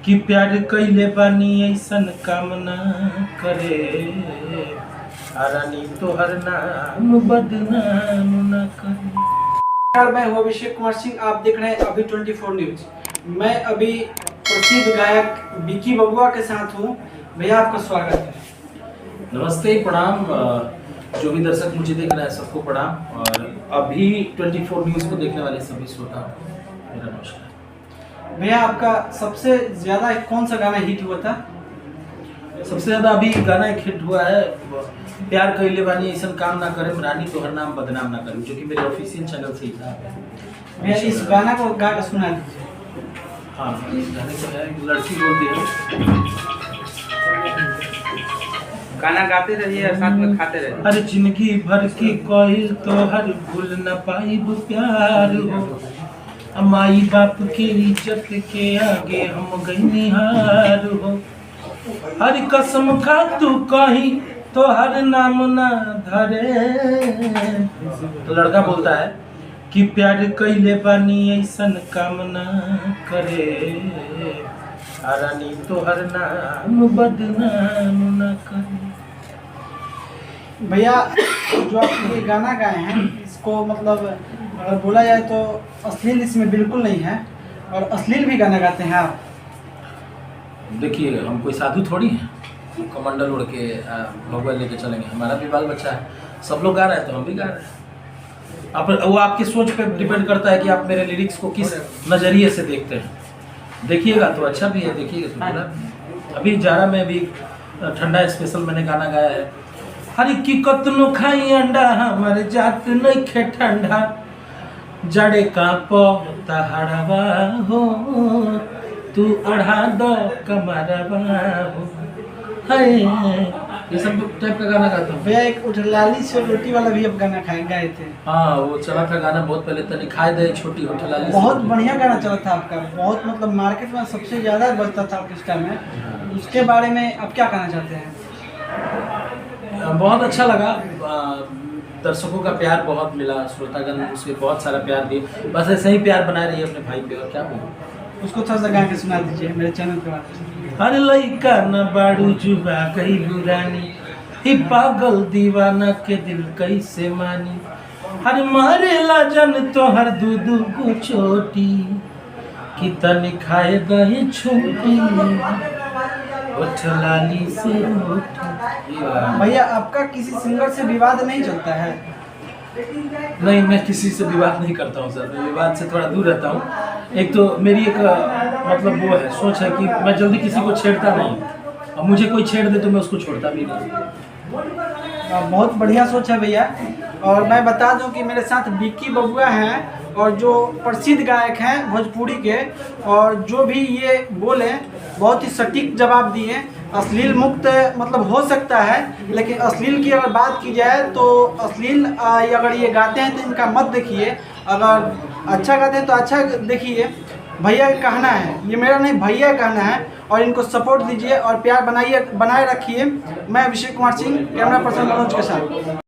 कि प्यार कइले बानी ऐसन काम ना करे रानी तोहर नाम बदनाम ना करे। नमस्कार, मैं हूं अभिषेक कुमार सिंह। आप देख रहे हैं अभी 24 न्यूज। मैं अभी प्रसिद्ध गायक बिकी बबुआ के साथ हूं। भैया आपका स्वागत है। नमस्ते, प्रणाम। जो भी दर्शक मुझे देख रहे हैं सबको प्रणाम, और अभी 24 न्यूज़ को देखने वाले सभी श्रोता मेरा नमस्कार। भैया आपका सबसे ज्यादा कौन सा गाना हिट हुआ था? सबसे ज्यादा अभी गाना एक हिट हुआ है, प्यार कइले बानी ऐसन काम ना करे रानी तोहर नाम बदनाम ना करे, जो कि मेरे ऑफिशियल चैनल से ही था। भैया इस गाना को गा के सुना दीजिए। हाँ, इस गाने को है एक लड़की बोलती है, गाना गाते रहिए और साथ में खाते रहिए। अरे जिंदगी भर की कोई तो हर भूल न पाइब प्यार हो, माई बाप की इज्जत के आगे हम गई निहार हो, हर कसम खा तू कहीं तो हर नाम ना धरे। तो लड़का बोलता है कि प्यार कइले बानी ऐसन काम ना करे रानी तोहर नाम बदनाम ना करे। भैया जो आप ये गाना गाए हैं, इसको मतलब अगर बोला जाए तो अश्लील इसमें बिल्कुल नहीं है, और अश्लील भी गाना गाते हैं आप। देखिए, हम कोई साधु थोड़ी हैं, कमंडल उड़ के मोबाइल लेके चलेंगे। हमारा भी बाल बच्चा है, सब लोग गा रहे हैं तो हम भी गा रहे हैं। वो आपकी सोच पे डिपेंड करता है कि आप मेरे लिरिक्स को किस नज़रिए से देखते हैं। देखिएगा तो अच्छा भी है, देखिएगा तो बुरा भी। अभी जाड़ा में भी ठंडा स्पेशल मैंने गाना गाया है, हर की कतनो खाई अंडा हमारे जात नहीं खे ठंडा, जड़े का पहाड़वा हो तू ओढ़ा दो कमरवा हो, हाय। ये सब टाइप का गाना गाता हूँ। भैया एक उठलाली से रोटी वाला भी अब गाना गाए थे। हाँ, वो चला था गाना बहुत पहले, तनी खाए दे छोटी होटल वाली। बहुत बढ़िया गाना चला था आपका, बहुत मतलब मार्केट में सबसे ज़्यादा बजता था उस टाइम में। उसके बारे में आप क्या कहना चाहते हैं? बहुत अच्छा लगा, दर्शकों का प्यार बहुत मिला, श्रोतागण उसके बहुत सारा प्यार दिए। बस ऐसे ही प्यार बनाए रहिए अपने भाई पे, और क्या बोलूं। उसको थोड़ा सा गा के सुना दीजिए मेरे चैनल पे। हर लइका न बाड़ू जुबा गई रानी, ही पागल दीवाना के दिल कैसे मानी, हर मारे ला जन तो हर दूध को चोटी कि तन खाए दही छोटी उठ लाली से उठ। भैया आपका किसी सिंगर से विवाद नहीं चलता है? नहीं, मैं किसी से विवाद नहीं करता हूँ सर, मैं विवाद से थोड़ा दूर रहता हूँ। एक तो मेरी एक मतलब वो है, सोच है कि मैं जल्दी किसी को छेड़ता नहीं, अब मुझे कोई छेड़ दे तो मैं उसको छोड़ता भी नहीं। बहुत बढ़िया सोच है भैया। और मैं बता दूं कि मेरे साथ बिकी बबुआ हैं, और जो प्रसिद्ध गायक हैं भोजपुरी के, और जो भी ये बोले बहुत ही सटीक जवाब दिए। अश्लील मुक्त मतलब हो सकता है, लेकिन अश्लील की अगर बात की जाए तो अश्लील अगर ये गाते हैं तो इनका मत देखिए, अगर अच्छा गाते हैं तो अच्छा देखिए। भैया का कहना है, ये मेरा नहीं भैया का कहना है, और इनको सपोर्ट दीजिए और प्यार बनाए रखिए। मैं अभिषेक कुमार सिंह, कैमरा पर्सन मनोज के साथ।